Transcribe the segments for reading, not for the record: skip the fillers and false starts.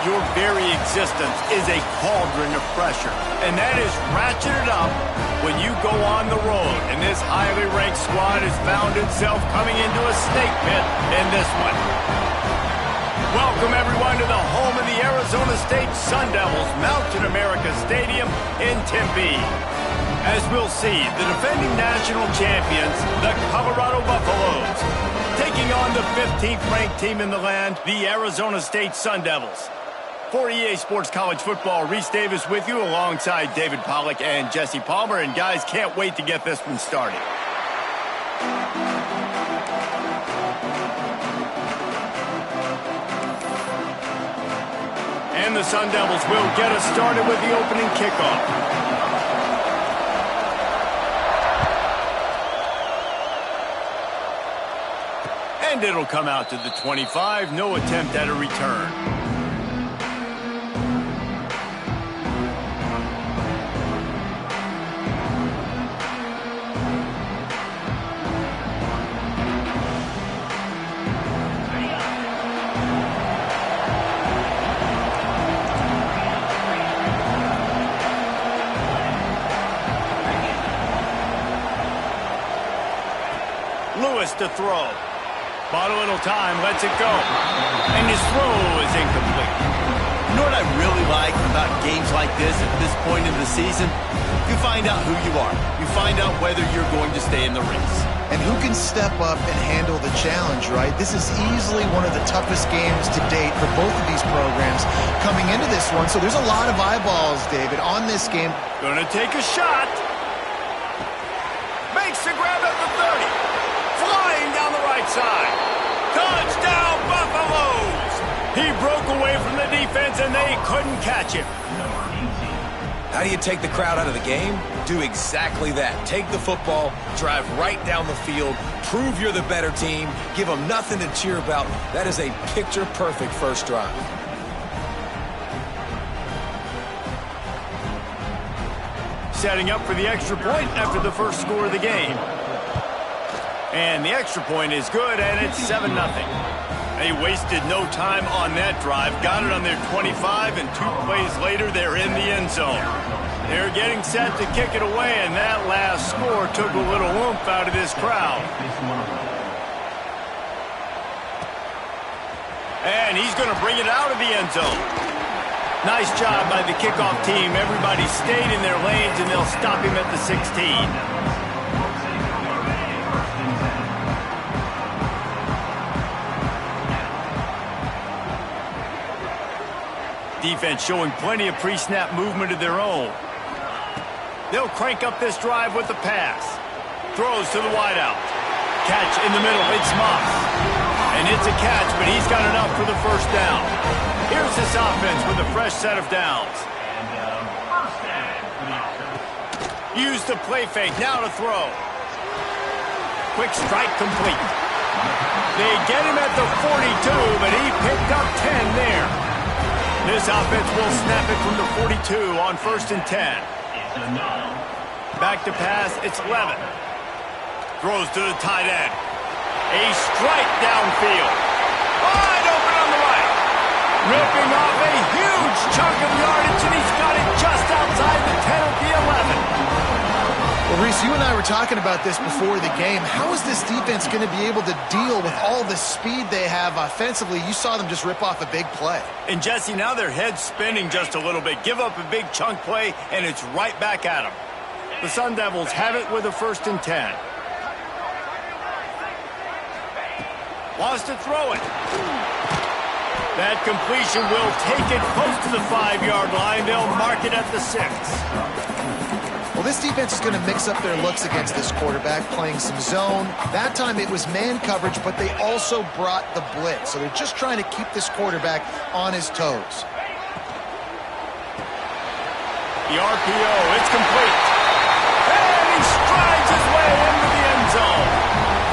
Your very existence is a cauldron of pressure, and that is ratcheted up when you go on the road. And this highly ranked squad has found itself coming into a snake pit in this one. Welcome, everyone, to the home of the Arizona State Sun Devils, Mountain America Stadium in Tempe. As we'll see, the defending national champions, the Colorado Buffaloes, taking on the 15th-ranked team in the land, the Arizona State Sun Devils. For EA Sports College Football, Reese Davis with you alongside David Pollack and Jesse Palmer. And guys, can't wait to get this one started. And the Sun Devils will get us started with the opening kickoff. And it'll come out to the 25. No attempt at a return. Lewis to throw. Bought a little time, lets it go. And his throw is incomplete. You know what I really like about games like this at this point in the season? You find out who you are. You find out whether you're going to stay in the race. And who can step up and handle the challenge, right? This is easily one of the toughest games to date for both of these programs coming into this one. So there's a lot of eyeballs, David, on this game. Gonna take a shot. Makes the grab at the 30. Flying down the right side. Touchdown, Buffaloes! He broke away from the defense, and they couldn't catch him. How do you take the crowd out of the game? Do exactly that. Take the football, drive right down the field, prove you're the better team, give them nothing to cheer about. That is a picture-perfect first drive. Setting up for the extra point after the first score of the game. And the extra point is good, and it's 7-0. They wasted no time on that drive. Got it on their 25, and 2 plays later, they're in the end zone. They're getting set to kick it away, and that last score took a little oomph out of this crowd. And he's going to bring it out of the end zone. Nice job by the kickoff team. Everybody stayed in their lanes, and they'll stop him at the 16. Defense showing plenty of pre-snap movement of their own. They'll crank up this drive with the pass. Throws to the wideout. Catch in the middle. It's Moss. And it's a catch, but he's got enough for the first down. Here's this offense with a fresh set of downs. Use the play fake. Now to throw. Quick strike complete. They get him at the 42, but he picked up 10 there. This offense will snap it from the 42 on 1st and 10. Back to pass, it's 11. Throws to the tight end. A strike downfield. Wide open on the right. Ripping off a huge chunk of yardage, and he's got it just outside the 10 of the 11. Well, Reese, you and I were talking about this before the game. How is this defense going to be able to deal with all the speed they have offensively? You saw them just rip off a big play. And, Jesse, now their head's spinning just a little bit. Give up a big chunk play, and it's right back at them. The Sun Devils have it with a 1st and 10. Wants to throw it. That completion will take it close to the 5-yard line. They'll mark it at the 6. Well, this defense is going to mix up their looks against this quarterback, playing some zone. That time it was man coverage, but they also brought the blitz. So they're just trying to keep this quarterback on his toes. The RPO, it's complete. And he strides his way into the end zone.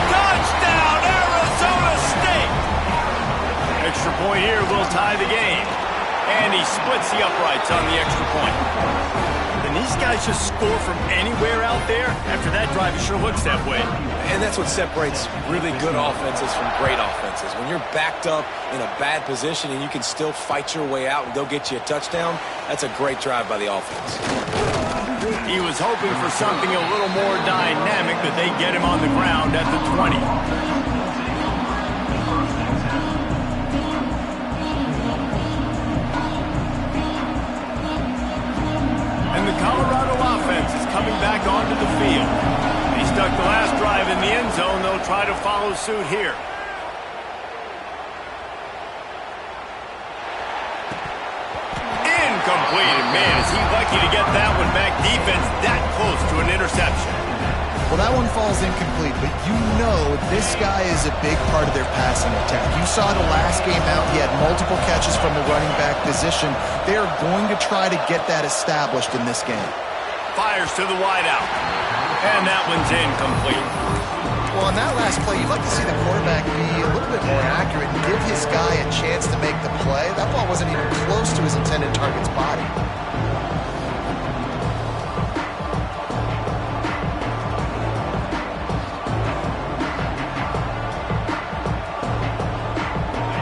Touchdown, Arizona State! Extra point here will tie the game. And he splits the uprights on the extra point. Can these guys just score from anywhere out there? After that drive, it sure looks that way. And that's what separates really good offenses from great offenses. When you're backed up in a bad position and you can still fight your way out and go get you a touchdown, that's a great drive by the offense. He was hoping for something a little more dynamic, but they get him on the ground at the 20. And the Colorado offense is coming back onto the field. He stuck the last drive in the end zone. They'll try to follow suit here. Incomplete. Man, is he lucky to get that one back. Defense that close to an interception. Well, that one falls incomplete, but you know this guy is a big part of their passing attack. You saw the last game out. He had multiple catches from the running back position. They are going to try to get that established in this game. Fires to the wideout. And that one's incomplete. Well, on that last play, you'd like to see the quarterback be a little bit more accurate and give his guy a chance to make the play. That ball wasn't even close to his intended target's body.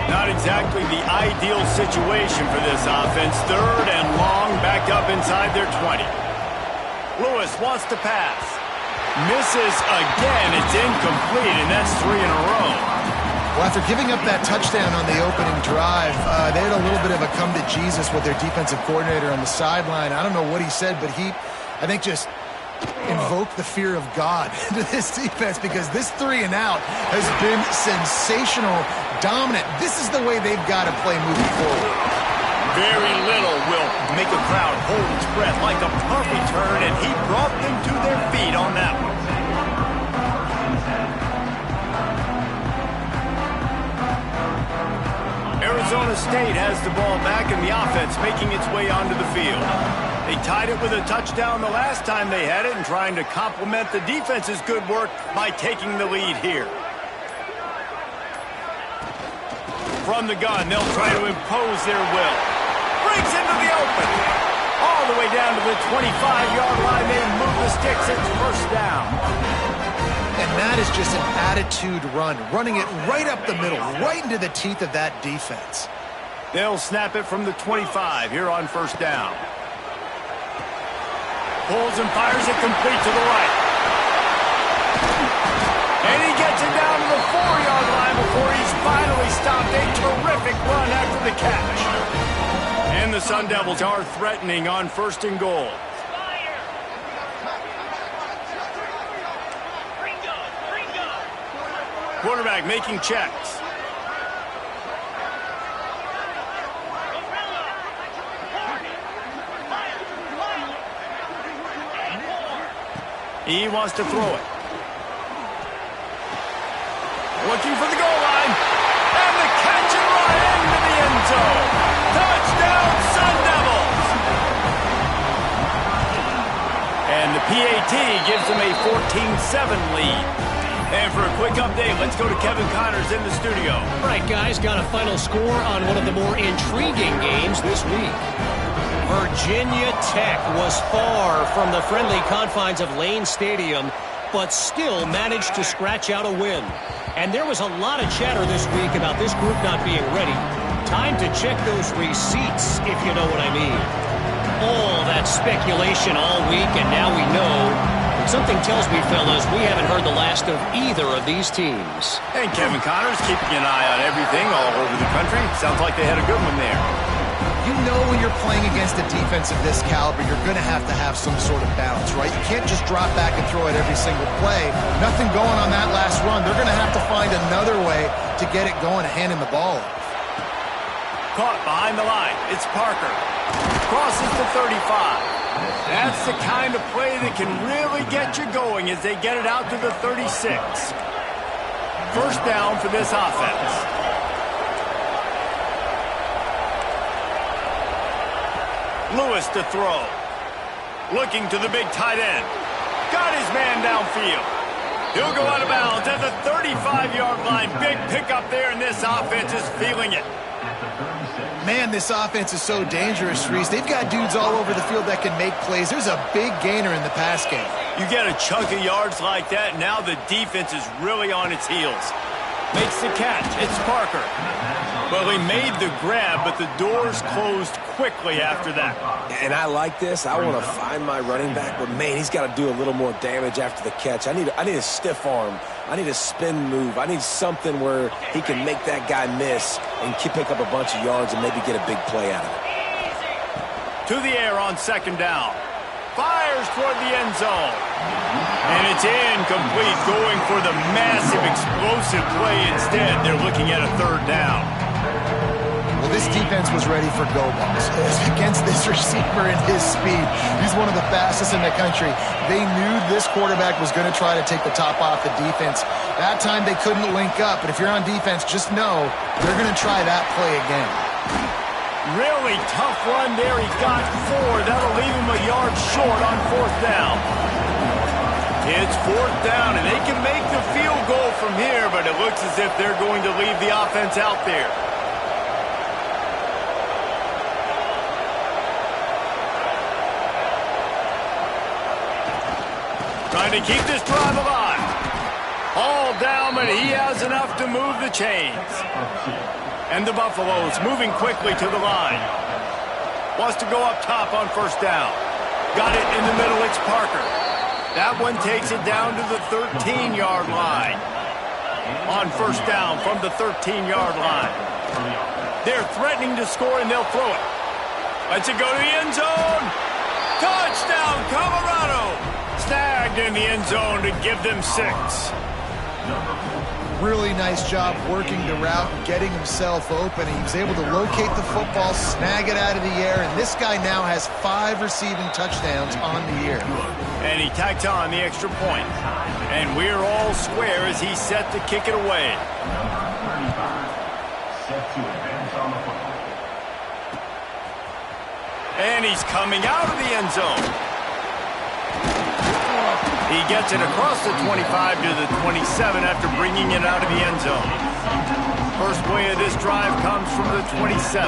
Not exactly the ideal situation for this offense. Third and long, backed up inside their 20. Lewis wants to pass. Misses again. It's incomplete, and that's 3 in a row. Well, after giving up that touchdown on the opening drive, they had a little bit of a come to Jesus with their defensive coordinator on the sideline. I don't know what he said, but he, I think, just invoked the fear of God into this defense, because this 3 and out has been sensational, dominant. This is the way they've got to play moving forward. Very little will make a crowd hold its breath, like a puppy turn, and he brought them to their feet on that one. Arizona State has the ball back, and the offense making its way onto the field. They tied it with a touchdown the last time they had it, and trying to complement the defense's good work by taking the lead here. From the gun, they'll try to impose their will. Breaks into the open. All the way down to the 25-yard line. They move the sticks. It's first down. And that is just an attitude run, running it right up the middle, right into the teeth of that defense. They'll snap it from the 25 here on first down. Pulls and fires it complete to the right. And he gets it down to the 4-yard line before he's finally stopped. A terrific run after the catch. And the Sun Devils are threatening on first and goal. Quarterback making checks. He wants to throw it. Looking for the goal line. And the catch and run into the end zone. Touchdown, Sun Devils. And the PAT gives them a 14-7 lead. And for a quick update, let's go to Kevin Connors in the studio. All right, guys, got a final score on one of the more intriguing games this week. Virginia Tech was far from the friendly confines of Lane Stadium, but still managed to scratch out a win. And there was a lot of chatter this week about this group not being ready. Time to check those receipts, if you know what I mean. All that speculation all week, and now we know. Something tells me, fellas, we haven't heard the last of either of these teams. And Kevin Connors keeping an eye on everything all over the country. Sounds like they had a good one there. You know when you're playing against a defense of this caliber, you're going to have some sort of balance, right? You can't just drop back and throw it every single play. Nothing going on that last run. They're going to have to find another way to get it going and handing the ball off. Caught behind the line. It's Parker. Crosses the 35. That's the kind of play that can really get you going as they get it out to the 36. First down for this offense. Lewis to throw. Looking to the big tight end. Got his man downfield. He'll go out of bounds at the 35-yard line. Big pickup there, and this offense is feeling it. Man, this offense is so dangerous, Reese. They've got dudes all over the field that can make plays. There's a big gainer in the pass game. You get a chunk of yards like that, now the defense is really on its heels. Makes the catch. It's Parker. Well, he made the grab, but the doors closed quickly after that. And I like this. I want to find my running back, but, man, he's got to do a little more damage after the catch. I need a stiff arm. I need a spin move. I need something where he can make that guy miss and pick up a bunch of yards and maybe get a big play out of it. To the air on second down. Fires toward the end zone. And it's incomplete, going for the massive explosive play instead. They're looking at a third down. Well, this defense was ready for go balls against this receiver and his speed. He's one of the fastest in the country. They knew this quarterback was going to try to take the top off the defense. That time they couldn't link up, but if you're on defense, just know they're going to try that play again. Really tough run there. He got 4. That'll leave him a yard short on fourth down. It's fourth down, and they can make the field goal from here, but it looks as if they're going to leave the offense out there. Trying to keep this drive alive. All down, but he has enough to move the chains. And the Buffaloes moving quickly to the line. Wants to go up top on first down. Got it in the middle, it's Parker. That one takes it down to the 13-yard line. On first down from the 13-yard line. They're threatening to score, and they'll throw it. Lets it go to the end zone. Touchdown, Colorado. Snagged in the end zone to give them 6. Really nice job working the route and getting himself open. He was able to locate the football, snag it out of the air, and this guy now has 5 receiving touchdowns on the year. And he tacked on the extra point. And we're all square as he's set to kick it away. And he's coming out of the end zone. He gets it across the 25 to the 27 after bringing it out of the end zone. First play of this drive comes from the 27.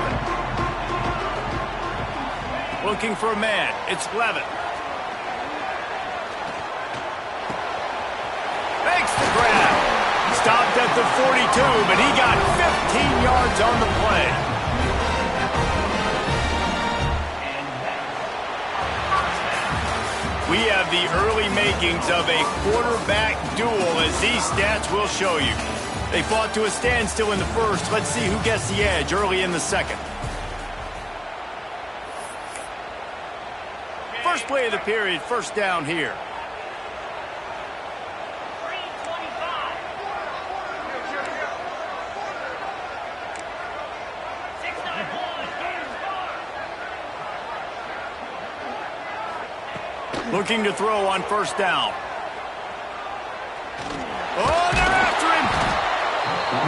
Looking for a man. It's Levitt. Makes the grab. Stopped at the 42, but he got 15 yards on the play. We have the early makings of a quarterback duel, as these stats will show you. They fought to a standstill in the first. Let's see who gets the edge early in the second. First play of the period, first down here. Looking to throw on first down. Oh, they're after him.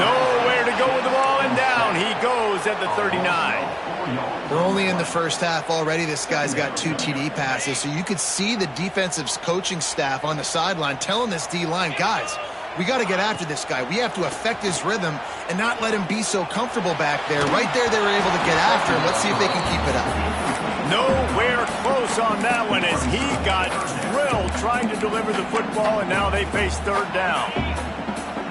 Nowhere to go with the ball, and down he goes at the 39. We're only in the first half already. This guy's got 2 TD passes, so you could see the defensive coaching staff on the sideline telling this D-line, guys, we got to get after this guy. We have to affect his rhythm and not let him be so comfortable back there. Right there, they were able to get after him. Let's see if they can keep it up. Nowhere close on that one as he got drilled trying to deliver the football, and now they face third down.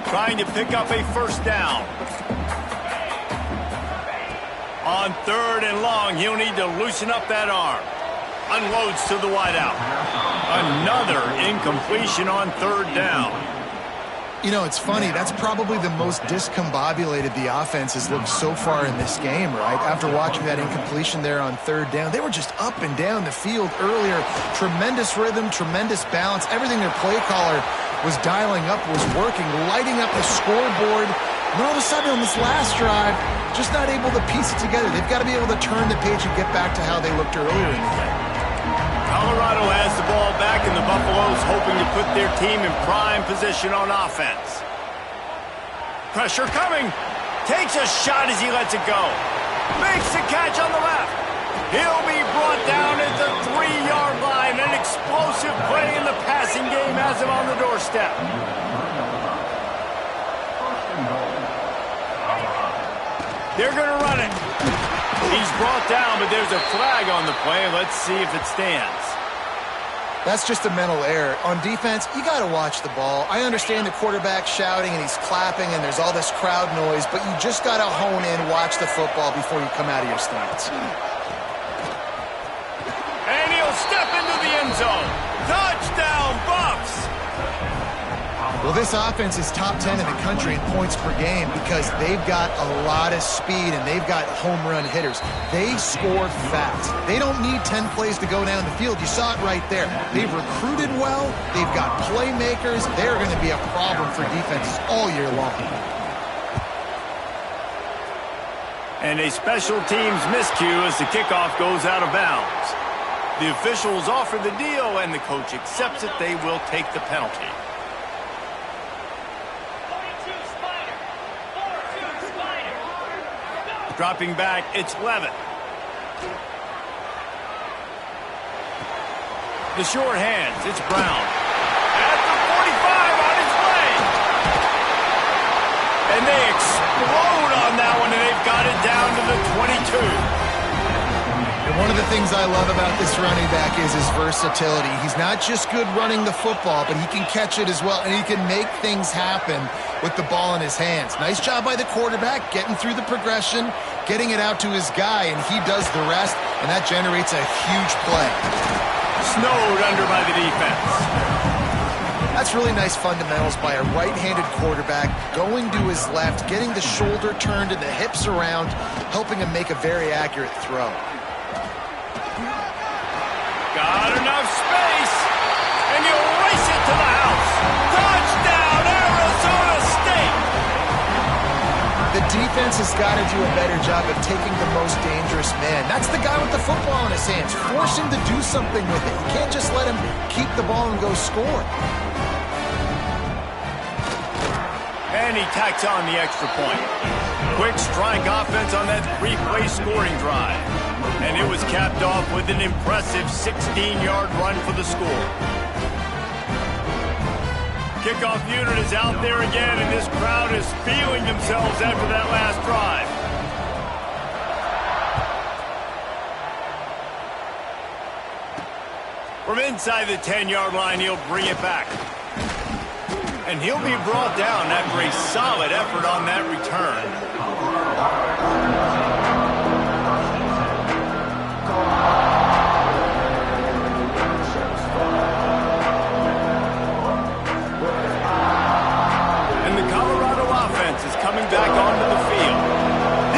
Trying to pick up a first down. On third and long, he'll need to loosen up that arm. Unloads to the wideout. Another incompletion on third down. You know, it's funny. That's probably the most discombobulated the offense has looked so far in this game, right? After watching that incompletion there on third down, they were just up and down the field earlier. Tremendous rhythm, tremendous balance. Everything their play caller was dialing up was working, lighting up the scoreboard. And all of a sudden on this last drive, just not able to piece it together. They've got to be able to turn the page and get back to how they looked earlier in the game. Colorado has the ball back, and the Buffaloes hoping to put their team in prime position on offense. Pressure coming. Takes a shot as he lets it go. Makes the catch on the left. He'll be brought down at the 3-yard line. An explosive play in the passing game has him on the doorstep. They're going to run it. He's brought down, but there's a flag on the play. Let's see if it stands. That's just a mental error. On defense, you got to watch the ball. I understand the quarterback shouting and he's clapping and there's all this crowd noise, but you just got to hone in, watch the football before you come out of your stance. And he'll step into the end zone. Touchdown, Buffs! Well, this offense is top 10 in the country in points per game because they've got a lot of speed and they've got home run hitters. They score fast. They don't need 10 plays to go down the field. You saw it right there. They've recruited well. They've got playmakers. They're going to be a problem for defenses all year long. And a special teams miscue as the kickoff goes out of bounds. The officials offer the deal and the coach accepts it. They will take the penalty. Dropping back, it's Levitt. The short hands, it's Brown. At the 45 on its way. And they explode on that one, and they've got it down to the 22. And one of the things I love about this running back is his versatility. He's not just good running the football, but he can catch it as well, and he can make things happen with the ball in his hands. Nice job by the quarterback, getting through the progression, getting it out to his guy, and he does the rest, and that generates a huge play. Snowed under by the defense. That's really nice fundamentals by a right-handed quarterback, going to his left, getting the shoulder turned and the hips around, helping him make a very accurate throw. Got enough space, and he'll race it to the house. Touchdown, Arizona State! The defense has got to do a better job of taking the most dangerous man. That's the guy with the football in his hands. Force him to do something with it. You can't just let him keep the ball and go score. And he tacks on the extra point. Quick strike offense on that three-play scoring drive. And it was capped off with an impressive 16-yard run for the score. Kickoff unit is out there again, and this crowd is feeling themselves after that last drive. From inside the 10-yard line, he'll bring it back. And he'll be brought down after a solid effort on that return. Coming back onto the field.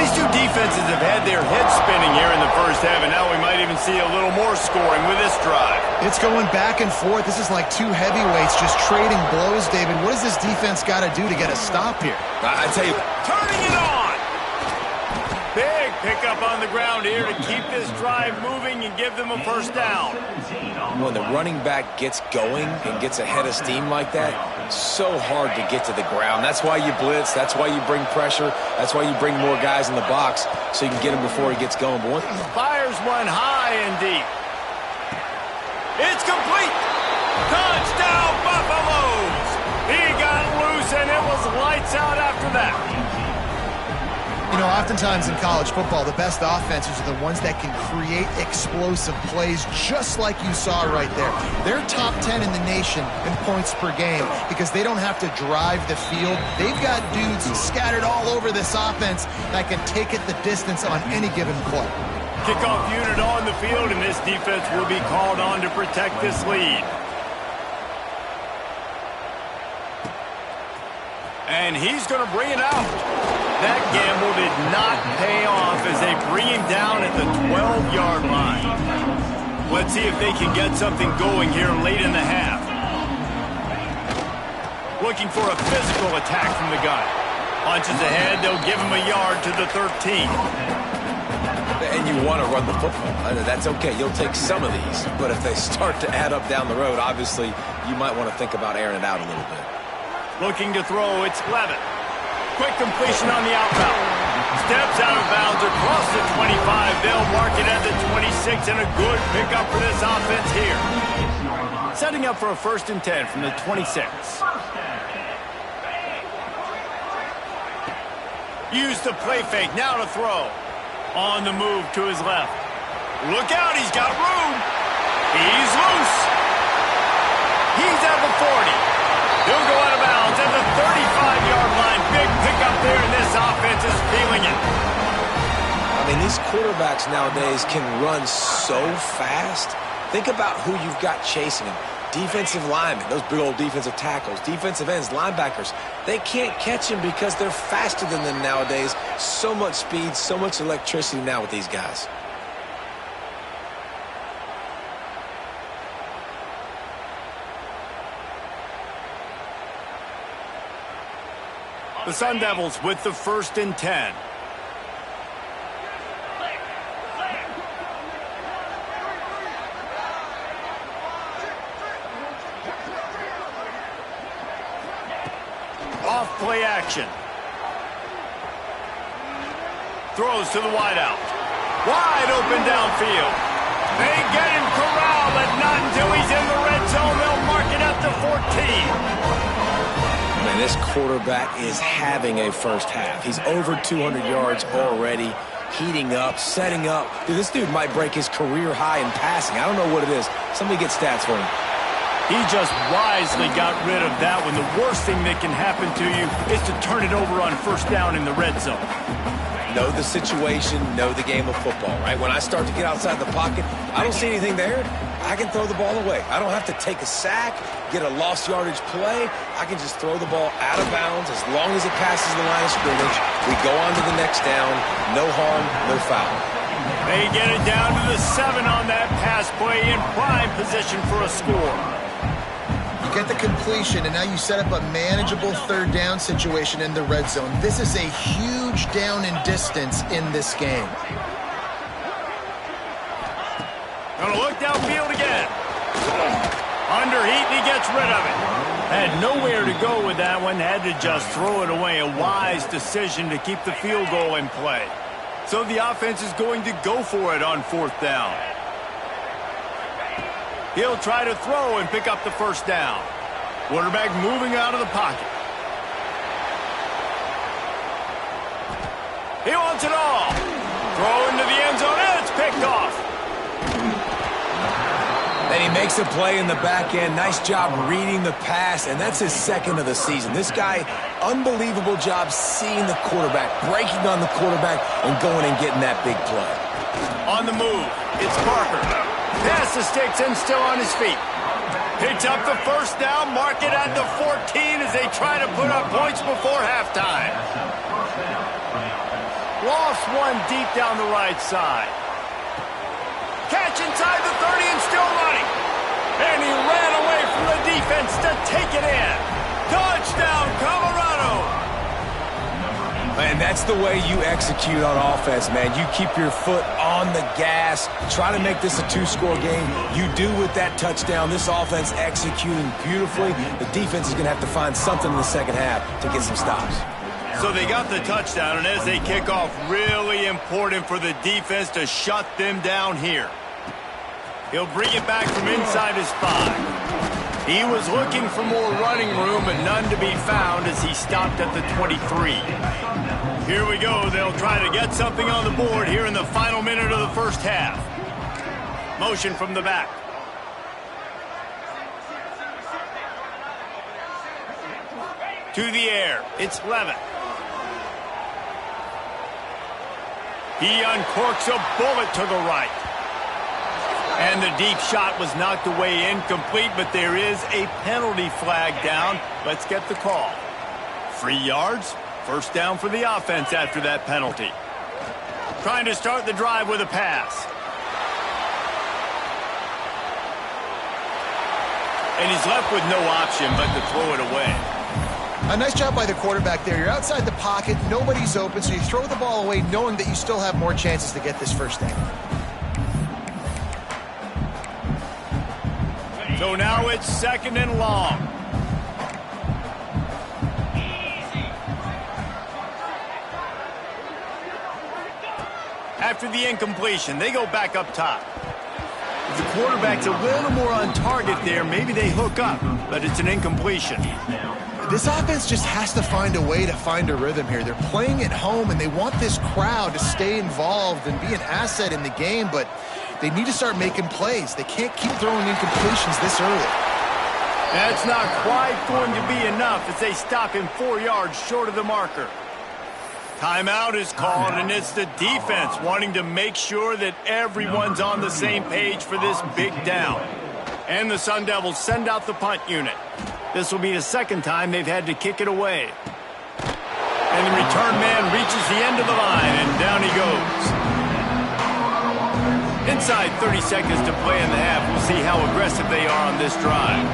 These two defenses have had their heads spinning here in the first half, and now we might even see a little more scoring with this drive. It's going back and forth. This is like two heavyweights just trading blows, David. What does this defense got to do to get a stop here? I tell you, turning it on. Big pickup on the ground here to keep this drive moving and give them a first down. when the running back gets going and gets ahead of steam like that, so hard to get to the ground. That's why you blitz. That's why you bring pressure. That's why you bring more guys in the box so you can get him before he gets going. But fires one high and deep. It's complete. Touchdown, Buffaloes. He got loose, and it was lights out after that. You know, oftentimes in college football, the best offenses are the ones that can create explosive plays just like you saw right there. They're top 10 in the nation in points per game because they don't have to drive the field. They've got dudes scattered all over this offense that can take it the distance on any given play. Kickoff unit on the field, and this defense will be called on to protect this lead. And he's going to bring it out. That gamble did not pay off as they bring him down at the 12-yard line. Let's see if they can get something going here late in the half. Looking for a physical attack from the gun. Punches ahead, they'll give him a yard to the 13. And you want to run the football. That's okay. You'll take some of these. But if they start to add up down the road, obviously you might want to think about airing it out a little bit. Looking to throw, it's Levitt. Quick completion on the outbound. Steps out of bounds across the 25. They'll mark it at the 26, and a good pickup for this offense here. Setting up for a 1st and 10 from the 26. Use the play fake, now to throw. On the move to his left. Look out, he's got room. He's loose. He's at the 40. He'll go out of bounds at the 35-yard line. Big pickup there, and this offense is feeling it. I mean, these quarterbacks nowadays can run so fast. Think about who you've got chasing them. Defensive linemen, those big old defensive tackles, defensive ends, linebackers. They can't catch him because they're faster than them nowadays. So much speed, so much electricity now with these guys. The Sun Devils with the 1st and 10. Off play action. Throws to the wideout. Wide open downfield. They get him corralled, but not until he's in the red zone. They'll mark it at the 14. Man, this quarterback is having a first half. He's over 200 yards already, heating up, setting up. Dude, this dude might break his career high in passing. I don't know what it is. Somebody get stats for him. He just wisely got rid of that when the worst thing that can happen to you is to turn it over on 1st down in the red zone. Know the situation, know the game of football, right? When I start to get outside the pocket, I don't see anything there. I can throw the ball away. I don't have to take a sack, get a lost yardage play. I can just throw the ball out of bounds as long as it passes the line of scrimmage. We go on to the next down. No harm, no foul. They get it down to the 7 on that pass play in prime position for a score. Get the completion, and now you set up a manageable 3rd down situation in the red zone. This is a huge down in distance in this game. Gonna look downfield again. Under heat, and he gets rid of it. Had nowhere to go with that one. Had to just throw it away. A wise decision to keep the field goal in play. So the offense is going to go for it on 4th down. He'll try to throw and pick up the 1st down. Quarterback moving out of the pocket. He wants it all. Throw into the end zone, and it's picked off. Then he makes a play in the back end. Nice job reading the pass, and that's his 2nd of the season. This guy, unbelievable job seeing the quarterback, breaking on the quarterback, and going and getting that big play. On the move, it's Parker. Pass the sticks and still on his feet. Picks up the 1st down, mark it at the 14 as they try to put up points before halftime. Lost one deep down the right side. Catch inside the 30 and still running. And he ran away from the defense to take it in. Touchdown, Colorado. Man, that's the way you execute on offense, man. You keep your foot on the gas, try to make this a 2-score game. You do with that touchdown. This offense executing beautifully. The defense is going to have to find something in the 2nd half to get some stops. So they got the touchdown, and as they kick off, really important for the defense to shut them down here. He'll bring it back from inside his 5. He was looking for more running room, but none to be found as he stopped at the 23. Here we go. They'll try to get something on the board here in the final minute of the 1st half. Motion from the back. To the air. It's Levitt. He uncorks a bullet to the right. And the deep shot was knocked away incomplete, but there is a penalty flag down. Let's get the call. 3 yards, 1st down for the offense after that penalty. Trying to start the drive with a pass. And he's left with no option but to throw it away. A nice job by the quarterback there. You're outside the pocket, nobody's open, so you throw the ball away knowing that you still have more chances to get this 1st down. So now it's 2nd and long. After the incompletion, they go back up top. If the quarterback's a little more on target there, maybe they hook up, but it's an incompletion. This offense just has to find a way to find a rhythm here. They're playing at home, and they want this crowd to stay involved and be an asset in the game, but they need to start making plays. They can't keep throwing incompletions this early. That's not quite going to be enough as they stop him 4 yards short of the marker. Timeout is called, and it's the defense wanting to make sure that everyone's on the same page for this big down. And the Sun Devils send out the punt unit. This will be the second time they've had to kick it away. And the return man reaches the end of the line, and down he goes. Inside 30 seconds to play in the half. We'll see how aggressive they are on this drive.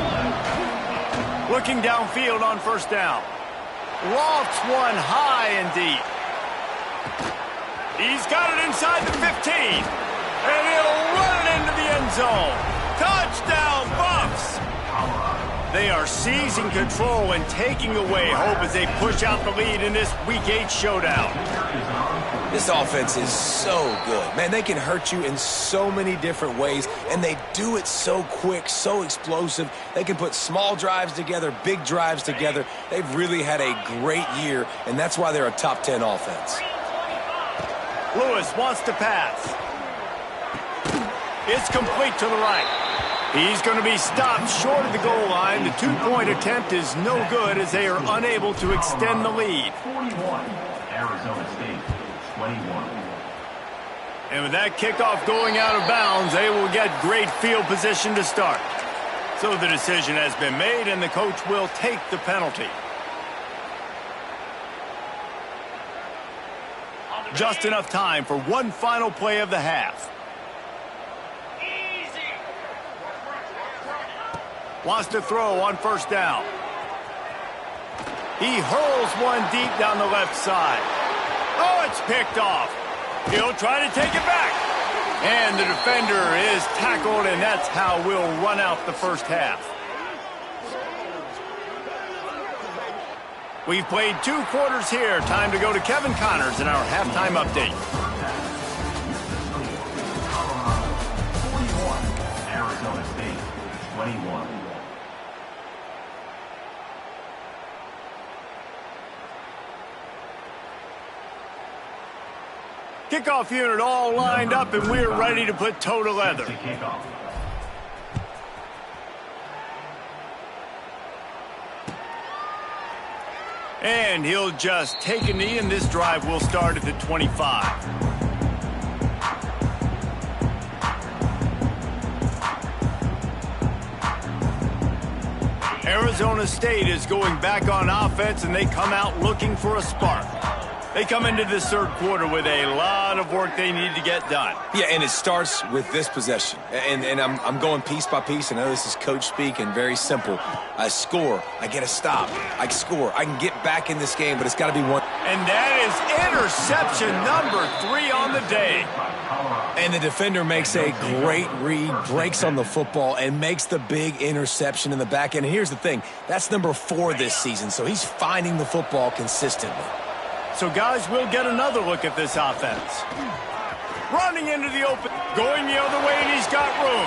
Looking downfield on first down. Lofts one high and deep. He's got it inside the 15. And he'll run it into the end zone. Touchdown, Buffs! They are seizing control and taking away hope as they push out the lead in this Week 8 showdown. This offense is so good. Man, they can hurt you in so many different ways, and they do it so quick, so explosive. They can put small drives together, big drives together. They've really had a great year, and that's why they're a top 10 offense. Lewis wants to pass. It's complete to the right. He's going to be stopped short of the goal line. The two-point attempt is no good as they are unable to extend the lead. 41, Arizona State, 21. And with that kickoff going out of bounds, they will get great field position to start. So the decision has been made, and the coach will take the penalty. Just enough time for one final play of the half. Wants to throw on first down. He hurls one deep down the left side. Oh, it's picked off. He'll try to take it back. And the defender is tackled, and that's how we'll run out the first half. We've played 2 quarters here. Time to go to Kevin Connors in our halftime update. 41, Arizona State, 21. Kickoff unit all lined up, and we're ready to put toe to leather. And he'll just take a knee, and this drive will start at the 25. Arizona State is going back on offense, and they come out looking for a spark. They come into this third quarter with a lot of work they need to get done. Yeah, and it starts with this possession. And I'm going piece by piece. I know this is coach speak and very simple. I score. I get a stop. I score. I can get back in this game, but it's got to be one. And that is interception number 3 on the day. And the defender makes a great read, breaks on the football, and makes the big interception in the back end. And here's the thing. That's number 4 this season, so he's finding the football consistently. So, guys, we'll get another look at this offense. Running into the open, going the other way, and he's got room.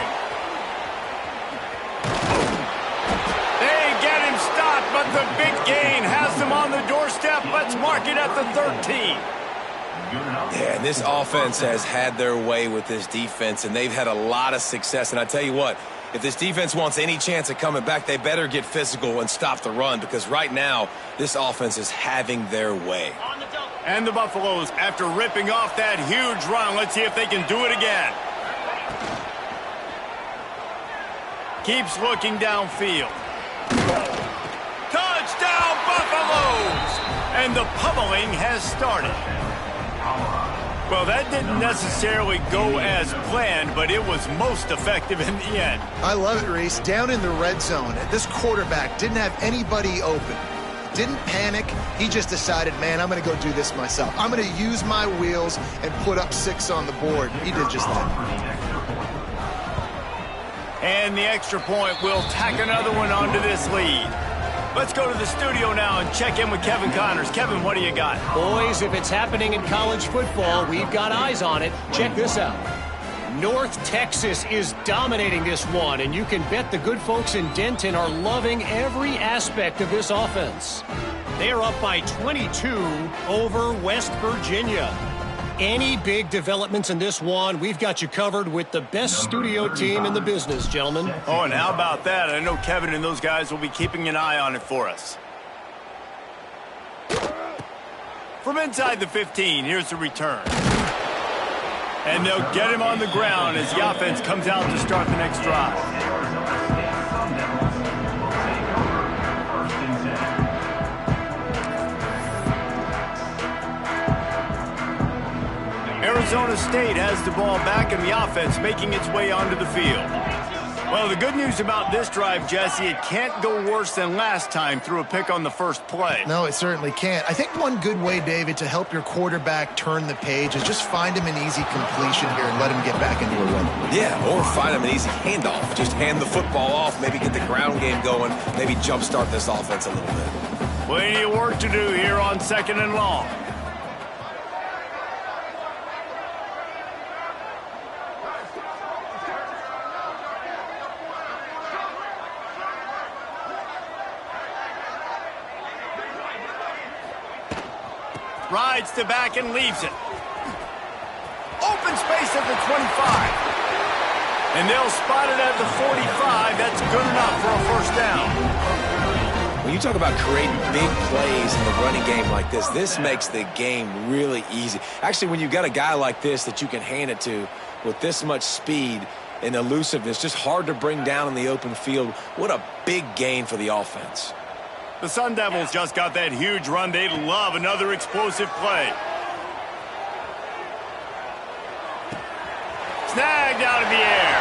They get him stopped, but the big gain has them on the doorstep. Let's mark it at the 13. Yeah, this offense has had their way with this defense, and they've had a lot of success. And I tell you what, if this defense wants any chance of coming back, they better get physical and stop the run, because right now, this offense is having their way. And the Buffaloes, after ripping off that huge run, let's see if they can do it again. Keeps looking downfield. Touchdown, Buffaloes! And the pummeling has started. Well, that didn't necessarily go as planned, but it was most effective in the end. I love it, Reese. Down in the red zone, this quarterback didn't have anybody open. Didn't panic. He just decided, man, I'm going to go do this myself. I'm going to use my wheels and put up 6 on the board. He did just that. And the extra point will tack another one onto this lead. Let's go to the studio now and check in with Kevin Connors. Kevin, what do you got? Boys, if it's happening in college football, we've got eyes on it. Check this out. North Texas is dominating this one, and you can bet the good folks in Denton are loving every aspect of this offense. They are up by 22 over West Virginia. Any big developments in this one, we've got you covered with the best studio team in the business, gentlemen. Oh, and how about that? I know Kevin and those guys will be keeping an eye on it for us. From inside the 15, here's the return. And they'll get him on the ground as the offense comes out to start the next drive. Arizona State has the ball back and the offense making its way onto the field. Well, the good news about this drive, Jesse, it can't go worse than last time through a pick on the first play. No, it certainly can't. I think one good way, David, to help your quarterback turn the page is just find him an easy completion here and let him get back into a run. Yeah, or find him an easy handoff. Just hand the football off, maybe get the ground game going, maybe jumpstart this offense a little bit. Plenty of work to do here on 2nd and long. Rides to back and leaves it. Open space at the 25. And they'll spot it at the 45. That's good enough for a first down. When you talk about creating big plays in the running game like this makes the game really easy. Actually, when you've got a guy like this that you can hand it to with this much speed and elusiveness, just hard to bring down in the open field, what a big gain for the offense. The Sun Devils just got that huge run. They love another explosive play. Snagged out of the air.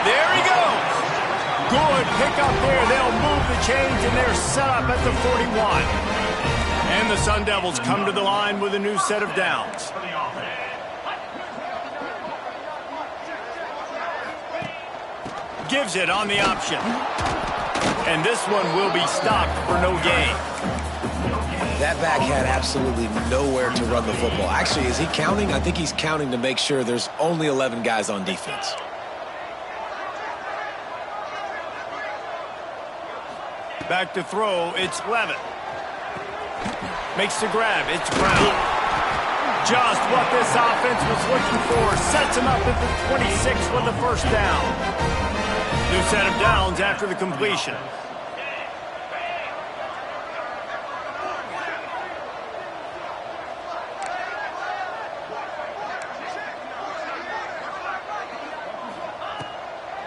There he goes. Good pick up there. They'll move the chains, and they're set up at the 41. And the Sun Devils come to the line with a new set of downs. Gives it on the option. And this one will be stopped for no gain. That back had absolutely nowhere to run the football. Actually, is he counting? I think he's counting to make sure there's only 11 guys on defense. Back to throw, it's Levitt. Makes the grab, it's Brown. Just what this offense was looking for. Sets him up at the 26 with the first down. New set of downs after the completion.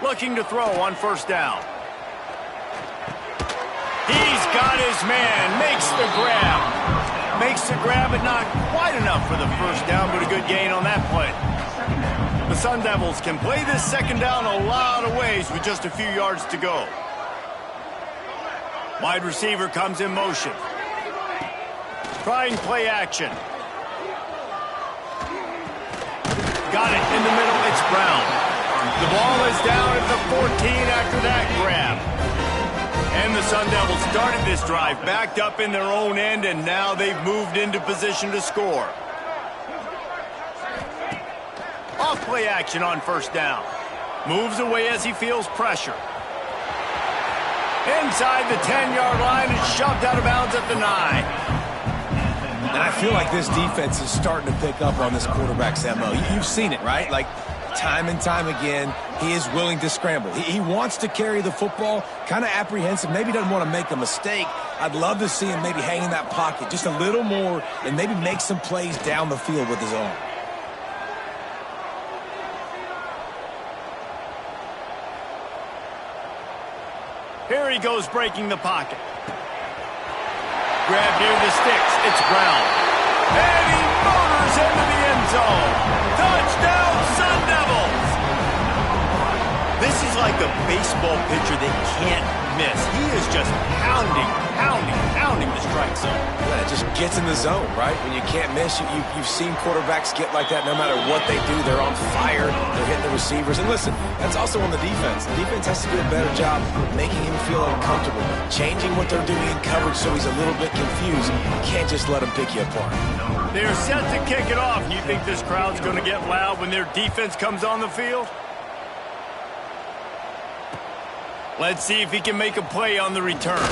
Looking to throw on first down. He's got his man. Makes the grab. Makes the grab, but not quite enough for the first down, but a good gain on that play. The Sun Devils can play this second down a lot of ways with just a few yards to go. Wide receiver comes in motion. Trying play action. Got it in the middle. It's Brown. The ball is down at the 14 after that grab. And the Sun Devils started this drive backed up in their own end, and now they've moved into position to score. Off play action on first down. Moves away as he feels pressure. Inside the 10-yard line and shoved out of bounds at the 9. And I feel like this defense is starting to pick up on this quarterback's MO. You've seen it, right? Like, time and time again, he is willing to scramble. He wants to carry the football, kind of apprehensive, maybe doesn't want to make a mistake. I'd love to see him maybe hang in that pocket just a little more and maybe make some plays down the field with his arm. Here he goes breaking the pocket. Grab near the sticks. It's Brown. And he motors into the end zone. Touchdown, Sun Devils! This is like a baseball pitcher that can't miss. He is just pounding pounding the strike zone. Yeah, it just gets in the zone, right? When you can't miss, you've seen quarterbacks get like that no matter what they do. They're on fire. They're hitting the receivers. And listen, that's also on the defense. The defense has to do a better job making him feel uncomfortable, changing what they're doing in coverage so he's a little bit confused. You can't just let him pick you apart. They're set to kick it off. You think this crowd's going to get loud when their defense comes on the field? Let's see if he can make a play on the return.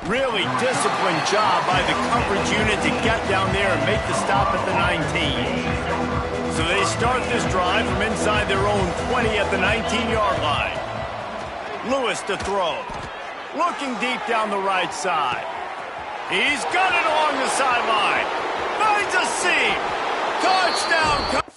Really disciplined job by the coverage unit to get down there and make the stop at the 19. So they start this drive from inside their own 20 at the 19-yard line. Lewis to throw. Looking deep down the right side. He's got it along the sideline. Finds a seam. Touchdown.